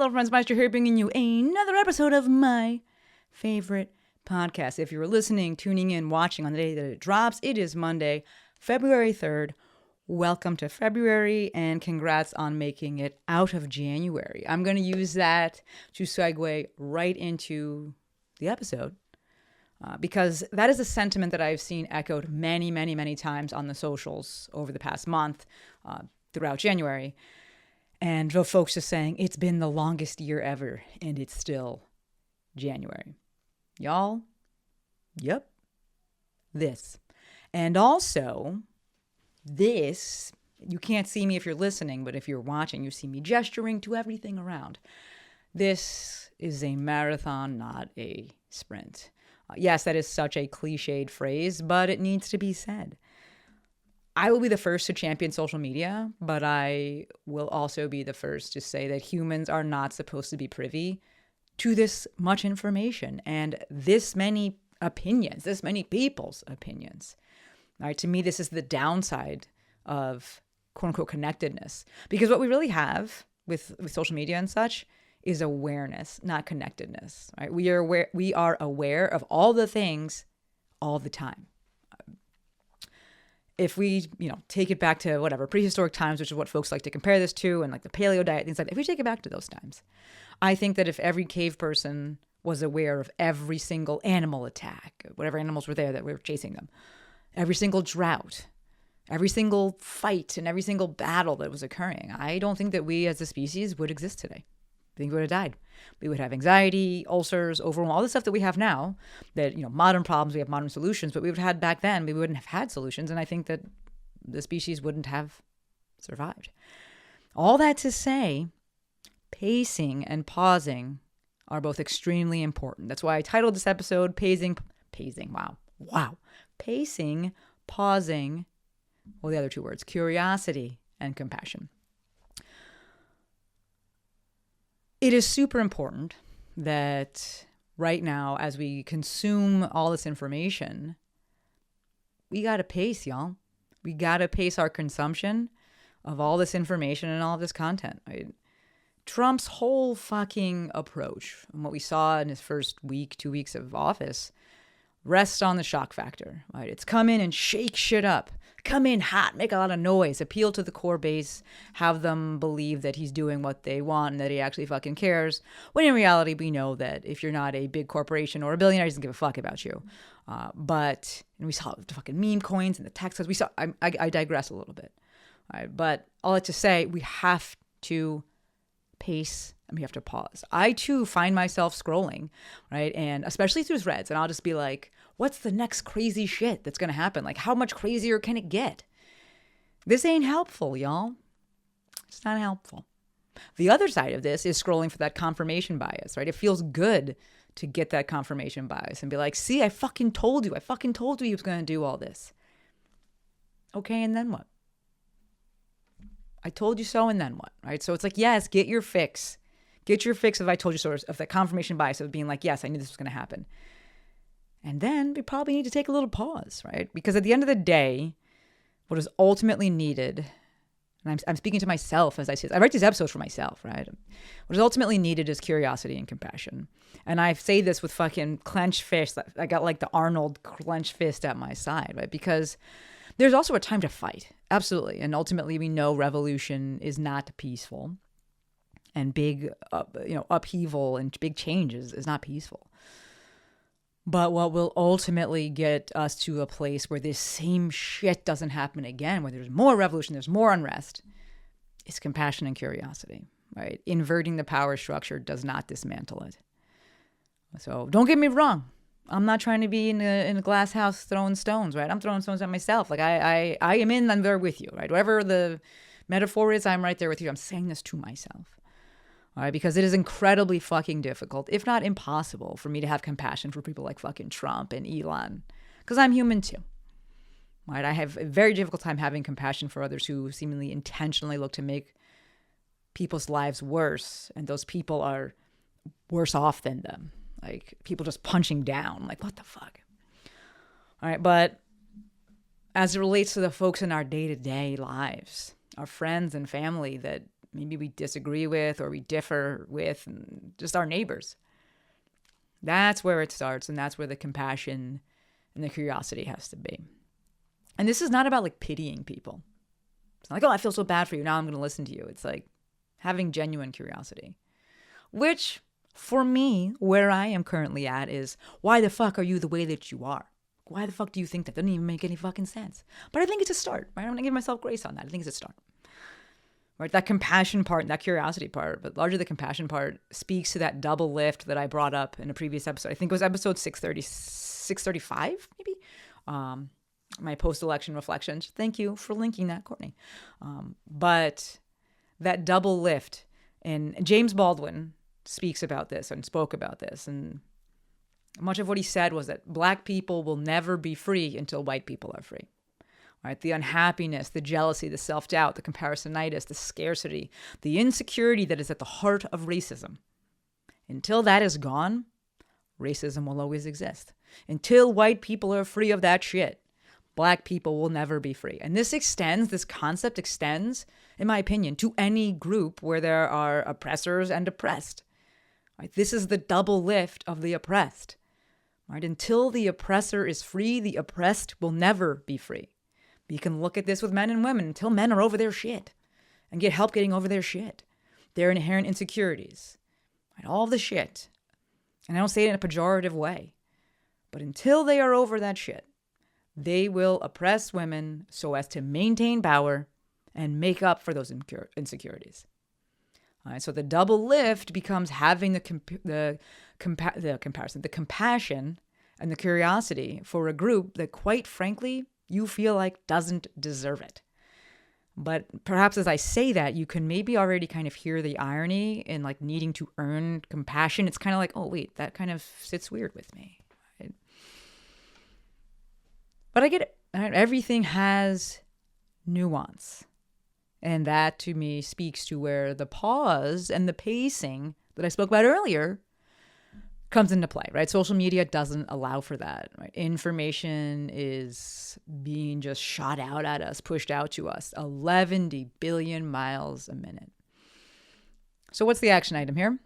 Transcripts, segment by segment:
Hello, friends. Maestro here, bringing you another episode of my favorite podcast. If you're listening, tuning in, watching on the day that it drops, it is Monday, February 3rd. Welcome to February, and congrats on making it out of January. I'm going to use that to segue right into the episode because that is a sentiment that I've seen echoed many, many, many times on the socials over the past month throughout January. And folks just saying, it's been the longest year ever, and it's still January. Y'all, yep, this. And also, this, you can't see me if you're listening, but if you're watching, you see me gesturing to everything around. This is a marathon, not a sprint. Yes, that is such a cliched phrase, but it needs to be said. I will be the first to champion social media, but I will also be the first to say that humans are not supposed to be privy to this much information and this many opinions, this many people's opinions. All right, to me, this is the downside of quote unquote connectedness, because what we really have with social media and such is awareness, not connectedness. Right? We are aware of all the things all the time. If we, take it back to whatever, prehistoric times, which is what folks like to compare this to, and like the paleo diet, things like that, if we take it back to those times, I think that if every cave person was aware of every single animal attack, whatever animals were there that were chasing them, every single drought, every single fight, and every single battle that was occurring, I don't think that we as a species would exist today. I think we would have died. We would have anxiety, ulcers, overwhelm, all the stuff that we have now, that, modern problems, we have modern solutions, but we would have had back then, we wouldn't have had solutions. And I think that the species wouldn't have survived. All that to say, pacing and pausing are both extremely important. That's why I titled this episode Pacing, Pausing, well, the other two words, curiosity and compassion. It is super important that right now, as we consume all this information, we got to pace, y'all. We got to pace our consumption of all this information and all of this content. Right? Trump's whole fucking approach and what we saw in his first week, 2 weeks of office rests on the shock factor. Right? It's come in and shake shit up. Come in hot, make a lot of noise, appeal to the core base, have them believe that he's doing what they want and that he actually fucking cares. When in reality, we know that if you're not a big corporation or a billionaire, he doesn't give a fuck about you. And we saw the fucking meme coins and the tax cuts. I digress a little bit. All right, but all that to say, we have to pace and we have to pause. I too find myself scrolling, right? And especially through threads, and I'll just be like, what's the next crazy shit that's going to happen? Like, how much crazier can it get? This ain't helpful, y'all. It's not helpful. The other side of this is scrolling for that confirmation bias, right? It feels good to get that confirmation bias and be like, see, I fucking told you he was going to do all this. Okay, and then what? I told you so, and then what, right? So it's like, yes, get your fix. Get your fix of I told you so, of that confirmation bias of being like, yes, I knew this was going to happen. And then we probably need to take a little pause, right? Because at the end of the day, what is ultimately needed, and I'm speaking to myself as I write these episodes for myself, right? What is ultimately needed is curiosity and compassion. And I say this with fucking clenched fist. I got like the Arnold clenched fist at my side, right? Because there's also a time to fight. Absolutely. And ultimately, we know revolution is not peaceful. And big, upheaval and big changes is not peaceful. But what will ultimately get us to a place where this same shit doesn't happen again, where there's more revolution, there's more unrest, is compassion and curiosity, right? Inverting the power structure does not dismantle it. So don't get me wrong. I'm not trying to be in a glass house throwing stones, right? I'm throwing stones at myself. Like I am I'm there with you, right? Whatever the metaphor is, I'm right there with you. I'm saying this to myself. All right, because it is incredibly fucking difficult, if not impossible, for me to have compassion for people like fucking Trump and Elon, because I'm human too. Right? I have a very difficult time having compassion for others who seemingly intentionally look to make people's lives worse, and those people are worse off than them. Like people just punching down. Like, what the fuck? All right, but as it relates to the folks in our day-to-day lives, our friends and family that maybe we disagree with or we differ with, just our neighbors. That's where it starts, and that's where the compassion and the curiosity has to be. And this is not about like pitying people. It's not like, oh, I feel so bad for you, now I'm going to listen to you. It's like having genuine curiosity, which for me, where I am currently at is, why the fuck are you the way that you are? Why the fuck do you think that? Doesn't even make any fucking sense. But I think it's a start, right? I'm going to give myself grace on that. I think it's a start. Right? That compassion part and that curiosity part, but largely the compassion part, speaks to that double lift that I brought up in a previous episode. I think it was episode 635, maybe? My post-election reflections. Thank you for linking that, Courtney. But that double lift, and James Baldwin speaks about this and spoke about this, and much of what he said was that Black people will never be free until white people are free. Right? The unhappiness, the jealousy, the self-doubt, the comparisonitis, the scarcity, the insecurity that is at the heart of racism. Until that is gone, racism will always exist. Until white people are free of that shit, Black people will never be free. And this concept extends, in my opinion, to any group where there are oppressors and oppressed. Right? This is the double lift of the oppressed. Right? Until the oppressor is free, the oppressed will never be free. You can look at this with men and women. Until men are over their shit and get help getting over their shit, their inherent insecurities, right? All the shit. And I don't say it in a pejorative way, but until they are over that shit, they will oppress women so as to maintain power and make up for those insecurities. All right, so the double lift becomes having the compassion and the curiosity for a group that, quite frankly, you feel like doesn't deserve it. But perhaps as I say that, you can maybe already kind of hear the irony in like needing to earn compassion. It's kind of like, oh, wait, that kind of sits weird with me. Right? But I get it. Right? Everything has nuance. And that to me speaks to where the pause and the pacing that I spoke about earlier comes into play, right? Social media doesn't allow for that, right? Information is being just shot out at us, pushed out to us, 11 billion miles a minute. So what's the action item here?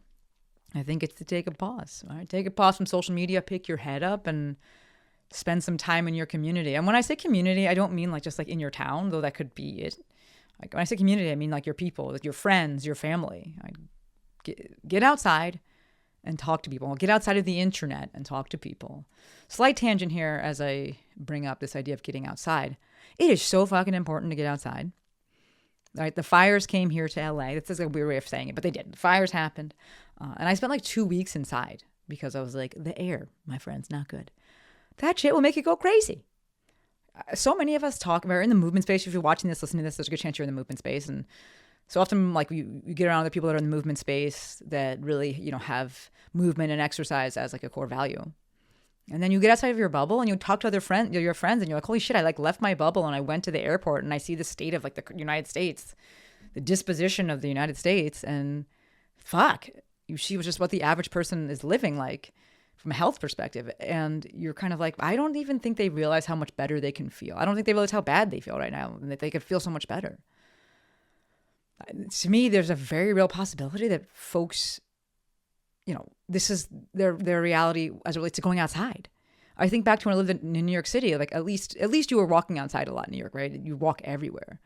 I think it's to take a pause, right? Take a pause from social media, pick your head up and spend some time in your community. And when I say community, I don't mean like just like in your town, though that could be it. Like when I say community, I mean like your people, like your friends, your family. Right? Get outside and talk to people. Get outside of the internet and talk to people. Slight tangent here as I bring up this idea of getting outside. It is so fucking important to get outside. Right? The fires came here to LA. That's a weird way of saying it, but they did. The fires happened. And I spent like 2 weeks inside because I was like, the air, my friends, not good. That shit will make you go crazy. So many of us talk about, in the movement space. If you're watching this, listening to this, there's a good chance you're in the movement space. And so often, like, you get around other people that are in the movement space that really, have movement and exercise as like a core value. And then you get outside of your bubble and you talk to your friends, and you're like, holy shit, I like left my bubble and I went to the airport and I see the state of like the United States, the disposition of the United States, and fuck, you see just what the average person is living like from a health perspective. And you're kind of like, I don't even think they realize how much better they can feel. I don't think they realize how bad they feel right now and that they could feel so much better. To me, there's a very real possibility that folks, this is their reality as it relates to going outside. I think back to when I lived in New York City, like at least you were walking outside a lot in New York, right? You walk everywhere.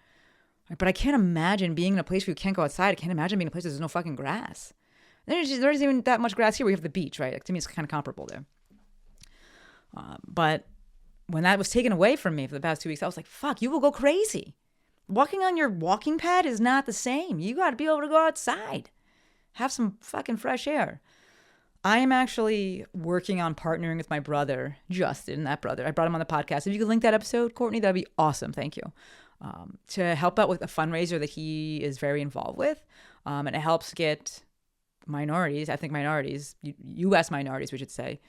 But I can't imagine being in a place where you can't go outside. I can't imagine being in a place where there's no fucking grass. There isn't even that much grass here. We have the beach, right? Like, to me, it's kind of comparable there. But when that was taken away from me for the past 2 weeks, I was like, fuck, you will go crazy. Walking on your walking pad is not the same. You got to be able to go outside. Have some fucking fresh air. I am actually working on partnering with my brother, Justin, that brother. I brought him on the podcast. If you could link that episode, Courtney, that'd be awesome. Thank you. To help out with a fundraiser that he is very involved with. And it helps get ethnic minorities, U.S. minorities, we should say,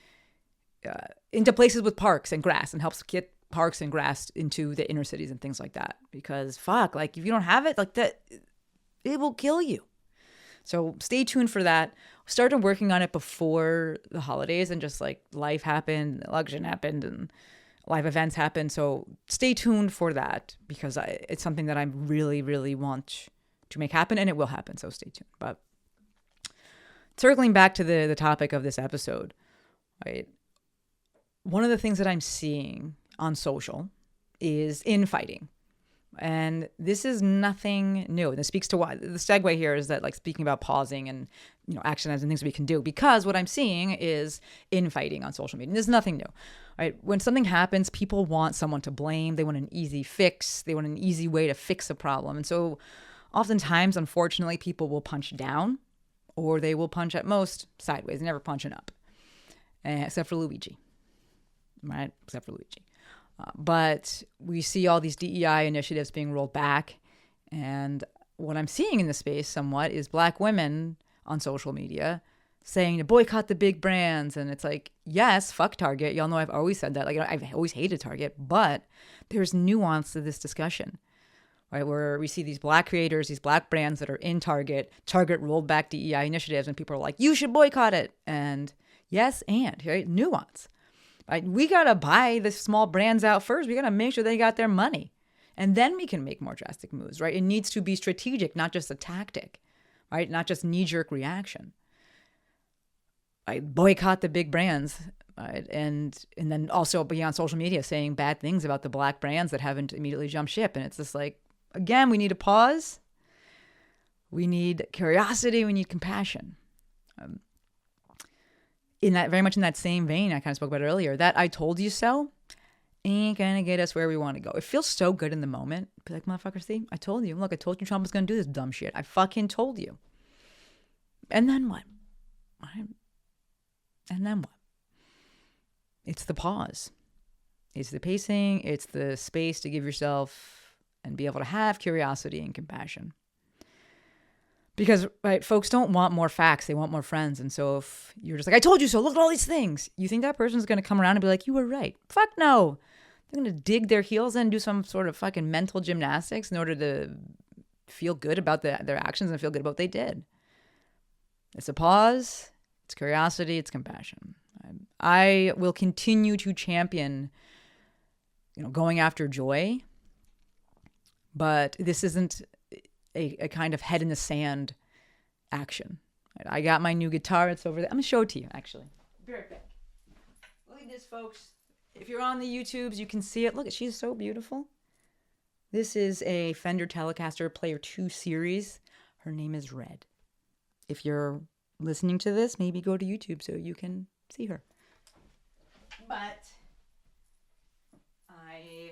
into places with parks and grass, and helps get parks and grass into the inner cities and things like that. Because fuck, like if you don't have it, like that, it will kill you. So stay tuned for that. Started working on it before the holidays, and just like life happened, election happened, and live events happened. So stay tuned for that, because it's something that I really, really want to make happen, and it will happen. So stay tuned. But circling back to the topic of this episode, right? One of the things that I'm seeing on social is infighting. And this is nothing new. And this speaks to why the segue here is that, like, speaking about pausing and, action items and things we can do, because what I'm seeing is infighting on social media. And there's nothing new, right? When something happens, people want someone to blame. They want an easy fix. They want an easy way to fix a problem. And so oftentimes, unfortunately, people will punch down, or they will punch at most sideways, never punching up, except for Luigi, right? Except for Luigi. But we see all these DEI initiatives being rolled back. And what I'm seeing in the space somewhat is Black women on social media saying to boycott the big brands. And it's like, yes, fuck Target. Y'all know I've always said that. Like, I've always hated Target, but there's nuance to this discussion, right? Where we see these Black creators, these Black brands that are in Target. Target rolled back DEI initiatives and people are like, you should boycott it. And yes, right? Nuance. Right? We got to buy the small brands out first. We got to make sure they got their money. And then we can make more drastic moves, right? It needs to be strategic, not just a tactic, right? Not just knee-jerk reaction. Right? Boycott the big brands, right? And then also be on social media saying bad things about the Black brands that haven't immediately jumped ship. And it's just like, again, we need a pause. We need curiosity. We need compassion. Very much in that same vein, I kind of spoke about it earlier, that I told you so ain't gonna get us where we want to go. It feels so good in the moment. Be like, motherfucker, see, I told you. Look, I told you Trump was gonna do this dumb shit. I fucking told you. And then what? And then what? It's the pause. It's the pacing. It's the space to give yourself and be able to have curiosity and compassion. Because, right, folks don't want more facts. They want more friends. And so if you're just like, I told you so, look at all these things. You think that person's going to come around and be like, you were right. Fuck no. They're going to dig their heels in and do some sort of fucking mental gymnastics in order to feel good about their actions and feel good about what they did. It's a pause. It's curiosity. It's compassion. I will continue to champion, going after joy. But this isn't a kind of head in the sand action. I got my new guitar. It's over there. I'm going to show it to you, actually. Be right back. Look at this, folks. If you're on the YouTubes, you can see it. Look, she's so beautiful. This is a Fender Telecaster Player 2 series. Her name is Red. If you're listening to this, maybe go to YouTube so you can see her. But I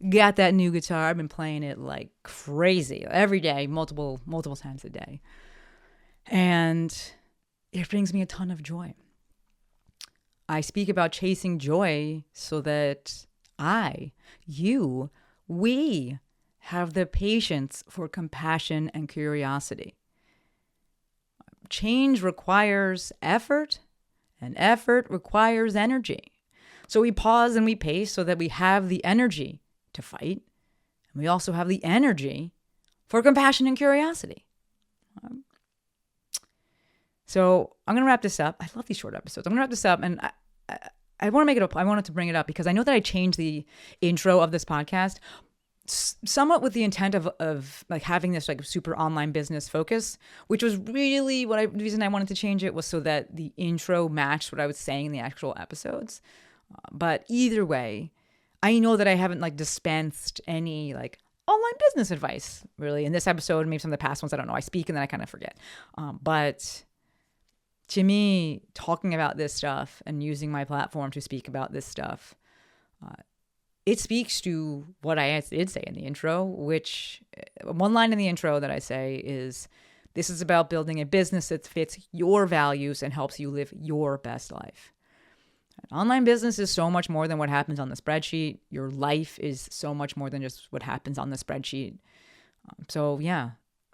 got that new guitar. I've been playing it like crazy every day, multiple times a day. And it brings me a ton of joy. I speak about chasing joy so that we have the patience for compassion and curiosity. Change requires effort, and effort requires energy. So we pause and we pace so that we have the energy to fight. And we also have the energy for compassion and curiosity. So I'm going to wrap this up. I love these short episodes. I'm going to wrap this up, and I want to make it up. I wanted to bring it up because I know that I changed the intro of this podcast somewhat with the intent of like having this like super online business focus, which was really the reason I wanted to change it was so that the intro matched what I was saying in the actual episodes. But either way, I know that I haven't like dispensed any like online business advice really in this episode. Maybe some of the past ones, I don't know. I speak and then I kind of forget. But to me, talking about this stuff and using my platform to speak about this stuff, it speaks to what I did say in the intro, which one line in the intro that I say is, this is about building a business that fits your values and helps you live your best life. Online business is so much more than what happens on the spreadsheet. Your life is so much more than just what happens on the spreadsheet. So yeah,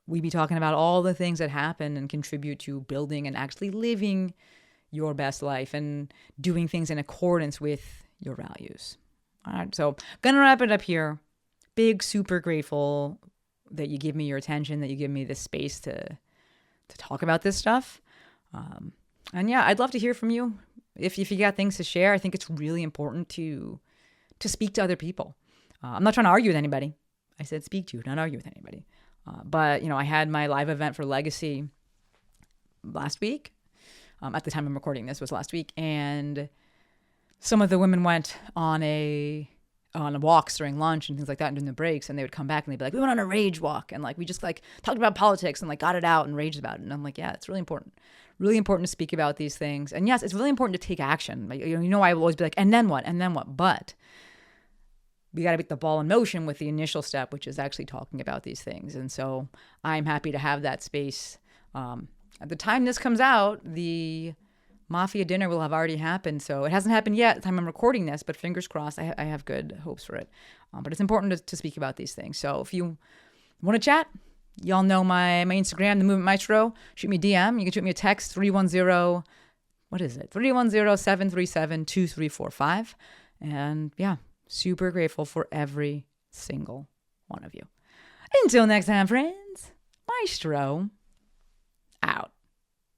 we be talking about all the things that happen and contribute to building and actually living your best life and doing things in accordance with your values. All right, so gonna wrap it up here. Big, super grateful that you give me your attention, that you give me this space to talk about this stuff. And yeah, I'd love to hear from you. If you got things to share, I think it's really important to speak to other people. I'm not trying to argue with anybody. I said speak to, not argue with anybody. But, I had my live event for Legacy last week. At the time I'm recording this was last week. And some of the women went on walks during lunch and things like that and during the breaks, and they would come back and they'd be like, we went on a rage walk and we just talked about politics and got it out and raged about it. And I'm like, yeah, it's really important to speak about these things. And yes, it's really important to take action. I will always be like, and then what? But we got to get the ball in motion with the initial step, which is actually talking about these things. And so I'm happy to have that space. At the time this comes out, the Mafia dinner will have already happened. So it hasn't happened yet at the time I'm recording this, but fingers crossed, I have good hopes for it. But it's important to speak about these things. So if you want to chat, y'all know my Instagram, The Movement Maestro. Shoot me a DM. You can shoot me a text, 310, what is it? 310-737-2345. And yeah, super grateful for every single one of you. Until next time, friends, Maestro out.